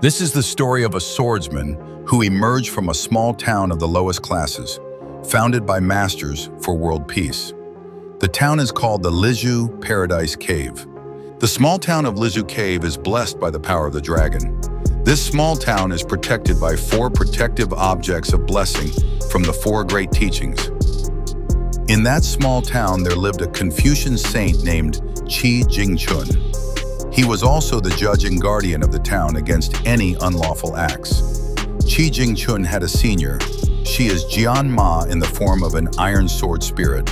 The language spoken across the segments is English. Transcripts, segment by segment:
This is the story of a swordsman who emerged from a small town of the lowest classes, founded by masters for world peace. The town is called the Lizhu Paradise Cave. The small town of Lizhu Cave is blessed by the power of the dragon. This small town is protected by 4 protective objects of blessing from the 4 great teachings. In that small town, there lived a Confucian saint named Qi Jingchun. He was also the judge and guardian of the town against any unlawful acts. Qi Jingchun had a senior. She is Jian Ma in the form of an iron sword spirit.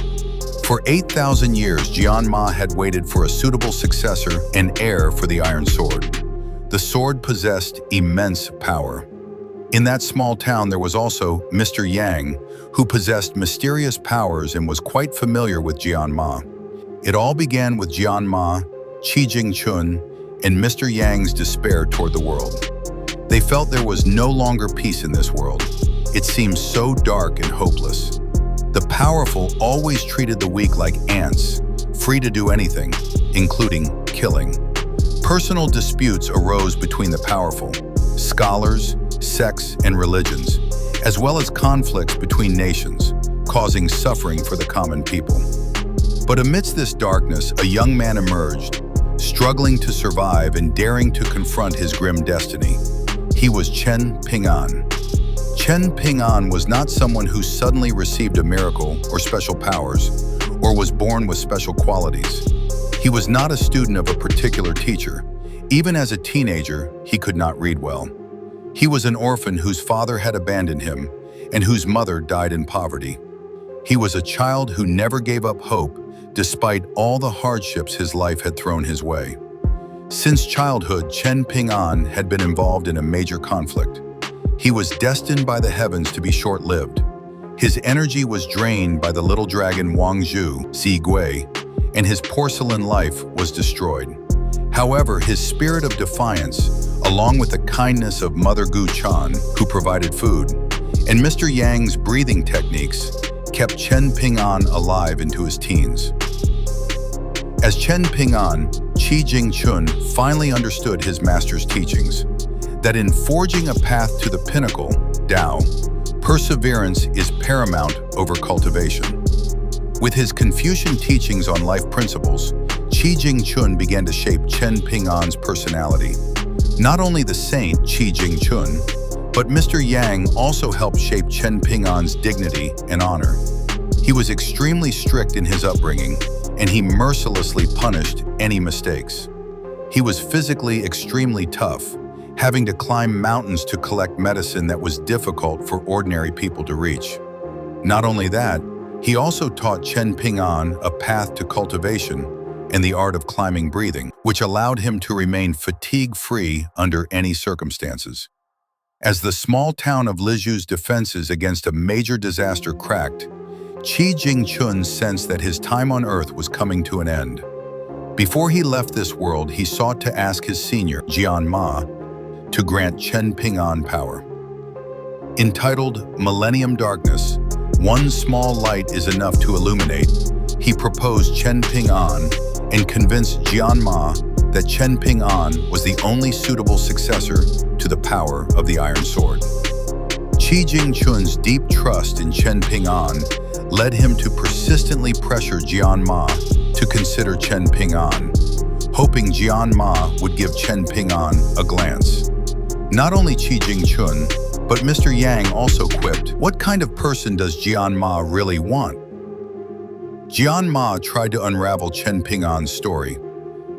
For 8,000 years, Jian Ma had waited for a suitable successor and heir for the iron sword. The sword possessed immense power. In that small town, there was also Mr. Yang, who possessed mysterious powers and was quite familiar with Jian Ma. It all began with Jian Ma, Qi Jingchun, and Mr. Yang's despair toward the world. They felt there was no longer peace in this world. It seemed so dark and hopeless. The powerful always treated the weak like ants, free to do anything, including killing. Personal disputes arose between the powerful, scholars, sects, and religions, as well as conflicts between nations, causing suffering for the common people. But amidst this darkness, a young man emerged, struggling to survive and daring to confront his grim destiny. He was Chen Ping'an. Chen Ping'an was not someone who suddenly received a miracle or special powers, or was born with special qualities. He was not a student of a particular teacher. Even as a teenager, he could not read well. He was an orphan whose father had abandoned him and whose mother died in poverty. He was a child who never gave up hope despite all the hardships his life had thrown his way. Since childhood, Chen Ping'an had been involved in a major conflict. He was destined by the heavens to be short-lived. His energy was drained by the little dragon Wang Zhu, Zi Gui, and his porcelain life was destroyed. However, his spirit of defiance, along with the kindness of Mother Gu Chan, who provided food, and Mr. Yang's breathing techniques, kept Chen Ping'an alive into his teens. As Chen Ping'an, Qi Jingchun finally understood his master's teachings, that in forging a path to the pinnacle, Tao, perseverance is paramount over cultivation. With his Confucian teachings on life principles, Qi Jingchun began to shape Chen Ping'an's personality. Not only the saint Qi Jingchun, but Mr. Yang also helped shape Chen Ping'an's dignity and honor. He was extremely strict in his upbringing, and he mercilessly punished any mistakes. He was physically extremely tough, having to climb mountains to collect medicine that was difficult for ordinary people to reach. Not only that, he also taught Chen Ping'an a path to cultivation and the art of climbing breathing, which allowed him to remain fatigue-free under any circumstances. As the small town of Lizhu's defenses against a major disaster cracked, Qi Jingchun sensed that his time on earth was coming to an end. Before he left this world, he sought to ask his senior, Jian Ma, to grant Chen Ping'an power. Entitled Millennium Darkness, One Small Light is Enough to Illuminate, he proposed Chen Ping'an and convinced Jian Ma that Chen Ping'an was the only suitable successor to the power of the Iron Sword. Qi Jingchun's deep trust in Chen Ping'an led him to persistently pressure Jian Ma to consider Chen Ping'an, hoping Jian Ma would give Chen Ping'an a glance. Not only Qi Jingchun, but Mr. Yang also quipped, "What kind of person does Jian Ma really want?" Jian Ma tried to unravel Chen Ping'an's story.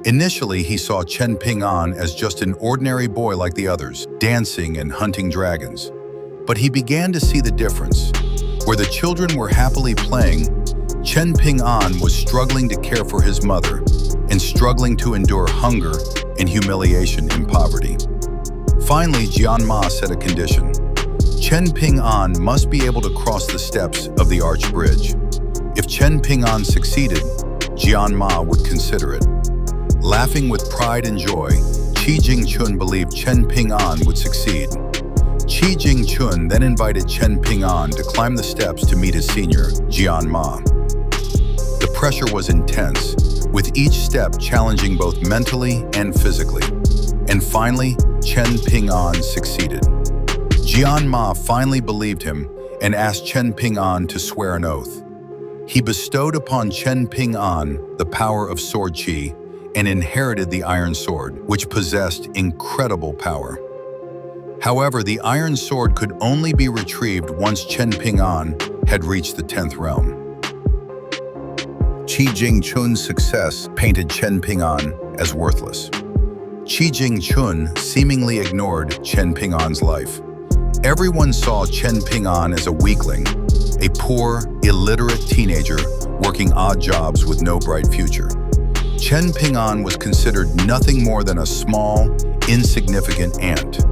Initially, he saw Chen Ping'an as just an ordinary boy like the others, dancing and hunting dragons. But he began to see the difference. Where the children were happily playing, Chen Ping'an was struggling to care for his mother and struggling to endure hunger and humiliation in poverty. Finally, Jian Ma set a condition. Chen Ping'an must be able to cross the steps of the arch bridge. If Chen Ping'an succeeded, Jian Ma would consider it. Laughing with pride and joy, Qi Jingchun believed Chen Ping'an would succeed. Qi Jingchun then invited Chen Ping'an to climb the steps to meet his senior, Jian Ma. The pressure was intense, with each step challenging both mentally and physically. And finally, Chen Ping'an succeeded. Jian Ma finally believed him and asked Chen Ping'an to swear an oath. He bestowed upon Chen Ping'an the power of sword qi and inherited the iron sword, which possessed incredible power. However, the iron sword could only be retrieved once Chen Ping'an had reached the 10th realm. Qi Jingchun's success painted Chen Ping'an as worthless. Qi Jingchun seemingly ignored Chen Ping'an's life. Everyone saw Chen Ping'an as a weakling, a poor, illiterate teenager working odd jobs with no bright future. Chen Ping'an was considered nothing more than a small, insignificant ant.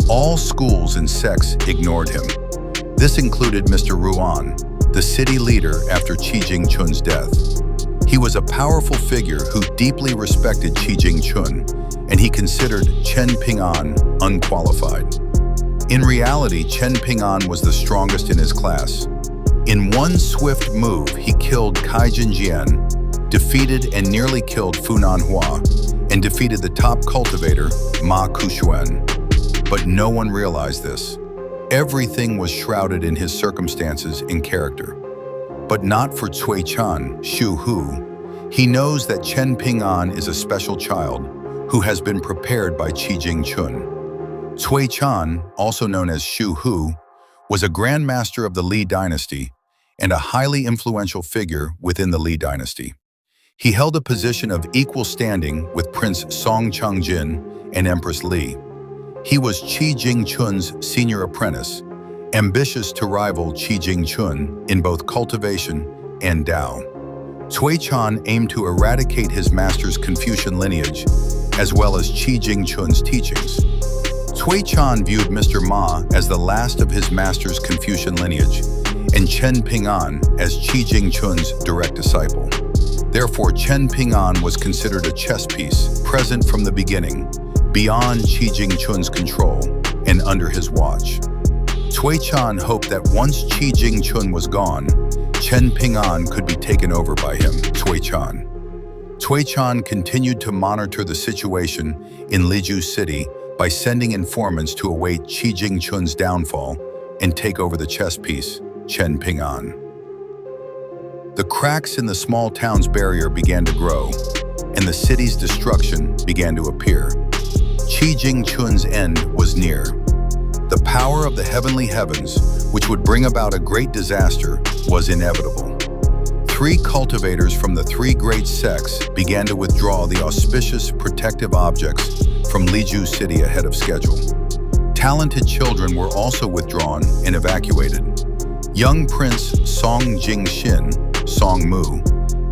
All schools and sects ignored him. This included Mr. Ruan, the city leader after Qi Jingchun's death. He was a powerful figure who deeply respected Qi Jingchun, and he considered Chen Ping'an unqualified. In reality, Chen Ping'an was the strongest in his class. In one swift move, he killed Cai Jinjian, defeated and nearly killed Fu Nanhua, and defeated the top cultivator, Ma Kuxuan. But no one realized this. Everything was shrouded in his circumstances and character. But not for Cui Chan, Xu Hu. He knows that Chen Ping'an is a special child who has been prepared by Qi Jingchun. Cui Chan, also known as Xu Hu, was a Grand Master of the Li dynasty and a highly influential figure within the Li dynasty. He held a position of equal standing with Prince Song Changjin and Empress Li. He was Qi Jingchun's senior apprentice, ambitious to rival Qi Jingchun in both cultivation and Dao. Cui Chan aimed to eradicate his master's Confucian lineage, as well as Qi Jingchun's teachings. Cui Chan viewed Mr. Ma as the last of his master's Confucian lineage, and Chen Ping'an as Qi Jingchun's direct disciple. Therefore, Chen Ping'an was considered a chess piece, present from the beginning, beyond Qi Jingchun's control and under his watch. Cui Chan hoped that once Qi Jingchun was gone, Chen Ping'an could be taken over by him, Cui Chan. Cui Chan continued to monitor the situation in Liju City by sending informants to await Qi Jingchun's downfall and take over the chess piece, Chen Ping'an. The cracks in the small town's barrier began to grow, and the city's destruction began to appear. Qi Jingchun's end was near. The power of the heavenly heavens, which would bring about a great disaster, was inevitable. 3 cultivators from the 3 great sects began to withdraw the auspicious protective objects from Liju City ahead of schedule. Talented children were also withdrawn and evacuated. Young Prince Song Jingxin, Song Mu,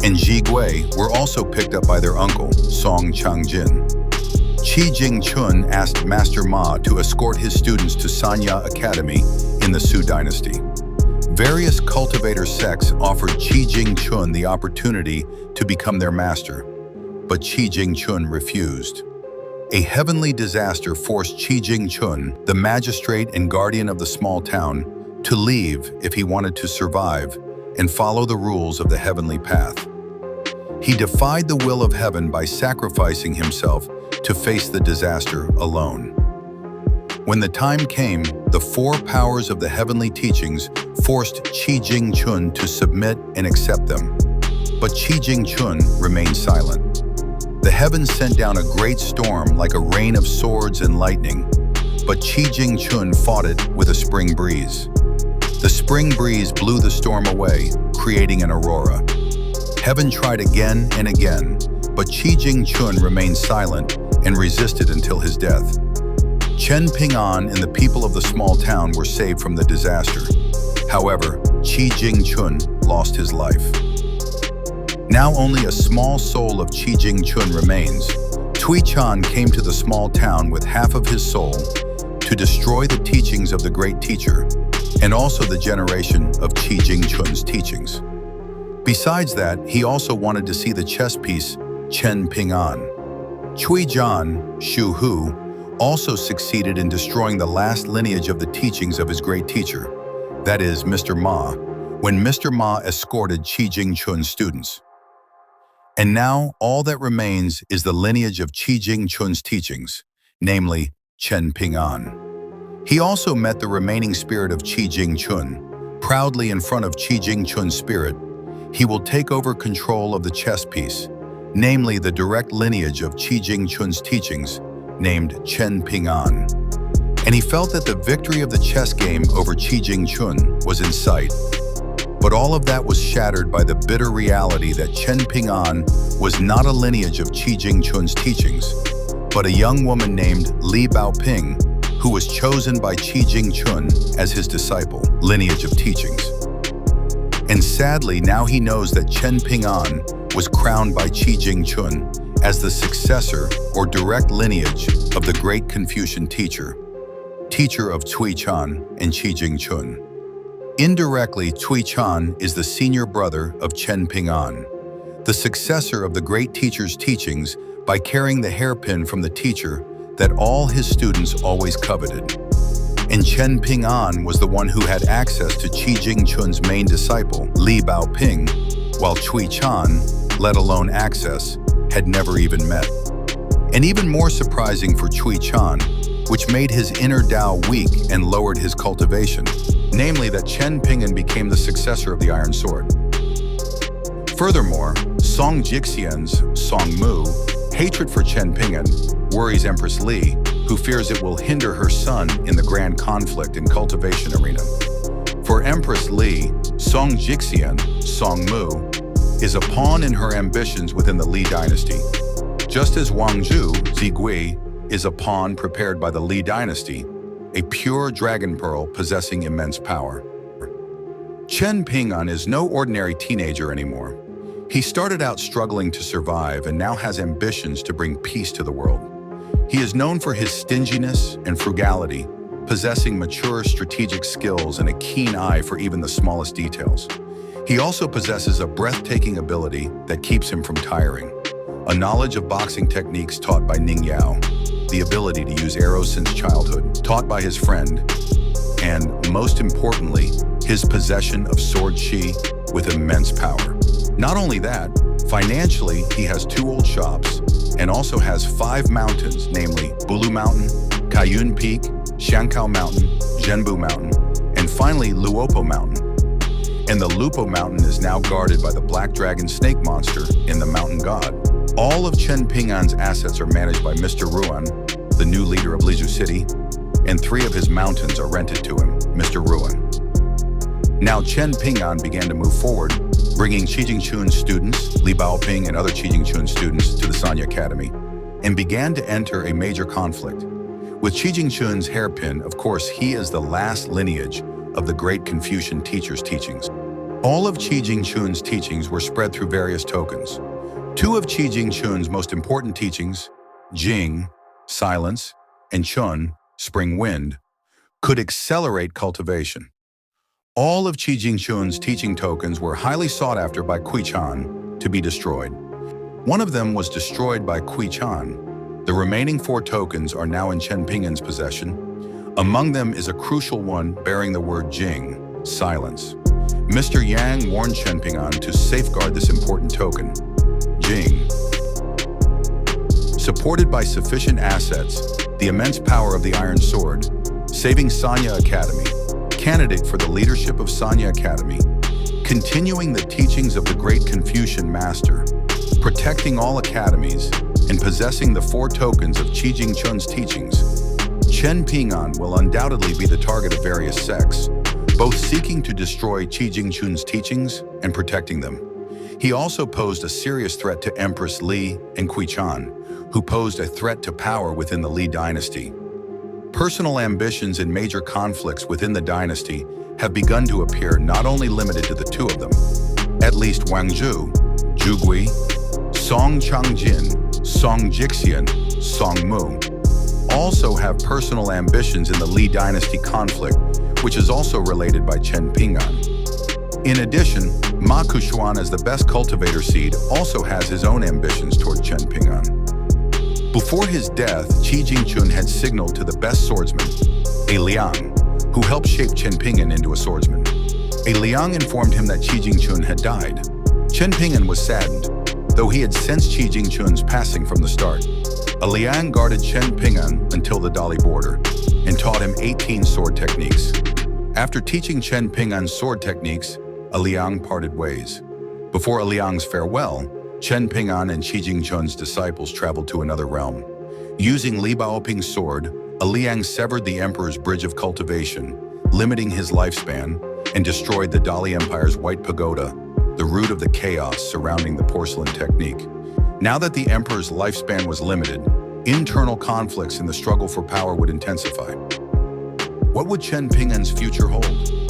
and Ji Gui were also picked up by their uncle, Song Changjin. Qi Jingchun asked Master Ma to escort his students to Sanya Academy in the Su dynasty. Various cultivator sects offered Qi Jingchun the opportunity to become their master, but Qi Jingchun refused. A heavenly disaster forced Qi Jingchun, the magistrate and guardian of the small town, to leave if he wanted to survive and follow the rules of the heavenly path. He defied the will of heaven by sacrificing himself to face the disaster alone. When the time came, the 4 powers of the heavenly teachings forced Qi Jingchun to submit and accept them. But Qi Jingchun remained silent. The heavens sent down a great storm like a rain of swords and lightning, but Qi Jingchun fought it with a spring breeze. The spring breeze blew the storm away, creating an aurora. Heaven tried again and again, but Qi Jingchun remained silent and resisted until his death. Chen Ping'an and the people of the small town were saved from the disaster. However, Qi Jingchun lost his life. Now only a small soul of Qi Jingchun remains. Cui Chan came to the small town with half of his soul to destroy the teachings of the great teacher and also the generation of Qi Jingchun's teachings. Besides that, he also wanted to see the chess piece Chen Ping'an. Cui Chan, Xu Hu, also succeeded in destroying the last lineage of the teachings of his great teacher, that is, Mr. Ma, when Mr. Ma escorted Qi Jingchun's students. And now all that remains is the lineage of Qi Jingchun's teachings, namely Chen Ping'an. He also met the remaining spirit of Qi Jingchun. Proudly in front of Qi Jingchun's spirit, he will take over control of the chess piece, namely the direct lineage of Qi Jingchun's teachings, named Chen Ping'an. And he felt that the victory of the chess game over Qi Jingchun was in sight. But all of that was shattered by the bitter reality that Chen Ping'an was not a lineage of Qi Jingchun's teachings, but a young woman named Li Baoping, who was chosen by Qi Jingchun as his disciple, lineage of teachings. And sadly, now he knows that Chen Ping'an was crowned by Qi Jingchun as the successor or direct lineage of the great Confucian teacher of Cui Chan and Qi Jingchun. Indirectly, Cui Chan is the senior brother of Chen Ping'an, the successor of the great teacher's teachings by carrying the hairpin from the teacher that all his students always coveted. And Chen Ping'an was the one who had access to Qi Jingchun's main disciple, Li Baoping, while Cui Chan, let alone access, had never even met. And even more surprising for Cui Chan, which made his inner Tao weak and lowered his cultivation, namely that Chen Ping'an became the successor of the Iron Sword. Furthermore, Song Jixian's Song Mu hatred for Chen Ping'an worries Empress Li, who fears it will hinder her son in the grand conflict and cultivation arena. For Empress Li, Song Jixian, Song Mu, is a pawn in her ambitions within the Li dynasty, just as Wang Zhu, Zigui, is a pawn prepared by the Li dynasty, a pure dragon pearl possessing immense power. Chen Ping'an is no ordinary teenager anymore. He started out struggling to survive and now has ambitions to bring peace to the world. He is known for his stinginess and frugality, possessing mature strategic skills and a keen eye for even the smallest details. He also possesses a breathtaking ability that keeps him from tiring, a knowledge of boxing techniques taught by Ning Yao, the ability to use arrows since childhood, taught by his friend, and, most importantly, his possession of sword Qi with immense power. Not only that, financially, he has 2 old shops and also has 5 mountains, namely Bulu Mountain, Kaiyun Peak, Shankao Mountain, Zhenbu Mountain, and finally Luopo Mountain. And the Lupo Mountain is now guarded by the black dragon snake monster in the Mountain God. All of Chen Ping'an's assets are managed by Mr. Ruan, the new leader of Lizhu City, and 3 of his mountains are rented to him, Mr. Ruan. Now Chen Ping'an began to move forward, bringing Qi Jingchun's students, Li Baoping and other Qi Jingchun students to the Sanya Academy, and began to enter a major conflict. With Qi Jingchun's hairpin, of course, he is the last lineage of the great Confucian teacher's teachings. All of Qi Jingchun's teachings were spread through various tokens. 2 of Qi Jingchun's most important teachings, Jing, silence, and Chun, spring wind, could accelerate cultivation. All of Qi Jingchun's teaching tokens were highly sought after by Cui Chan to be destroyed. One of them was destroyed by Cui Chan. The remaining 4 tokens are now in Chen Ping'an's possession. Among them is a crucial one bearing the word Jing, silence. Mr. Yang warned Chen Ping'an to safeguard this important token, Jing. Supported by sufficient assets, the immense power of the Iron Sword, saving Sanya Academy, candidate for the leadership of Sanya Academy, continuing the teachings of the great Confucian master, protecting all academies, and possessing the 4 tokens of Qi Jingchun's teachings, Chen Ping'an will undoubtedly be the target of various sects, both seeking to destroy Qi Jingchun's teachings and protecting them. He also posed a serious threat to Empress Li and Cui Chan, who posed a threat to power within the Li dynasty. Personal ambitions and major conflicts within the dynasty have begun to appear, not only limited to the 2 of them. At least Wang Zhu, Zhu Gui, Song Changjin, Song Jixian, Song Mu also have personal ambitions in the Li dynasty conflict, which is also related by Chen Ping'an. In addition, Ma Kushuan, as the best cultivator seed, also has his own ambitions toward Chen Ping'an. Before his death, Qi Jingchun had signaled to the best swordsman, a Liang, who helped shape Chen Ping'an into a swordsman. A Liang informed him that Qi Jingchun had died. Chen Ping'an was saddened, though he had sensed Qi Jingchun's passing from the start. Liang guarded Chen Ping'an until the Dali border and taught him 18 sword techniques. After teaching Chen Ping'an's sword techniques, Liang parted ways. Before Liang's farewell, Chen Ping'an and Qi Jingchun's disciples traveled to another realm. Using Li Baoping's sword, Liang severed the emperor's bridge of cultivation, limiting his lifespan, and destroyed the Dali Empire's White Pagoda, the root of the chaos surrounding the porcelain technique. Now that the emperor's lifespan was limited, internal conflicts in the struggle for power would intensify. What would Chen Ping'an's future hold?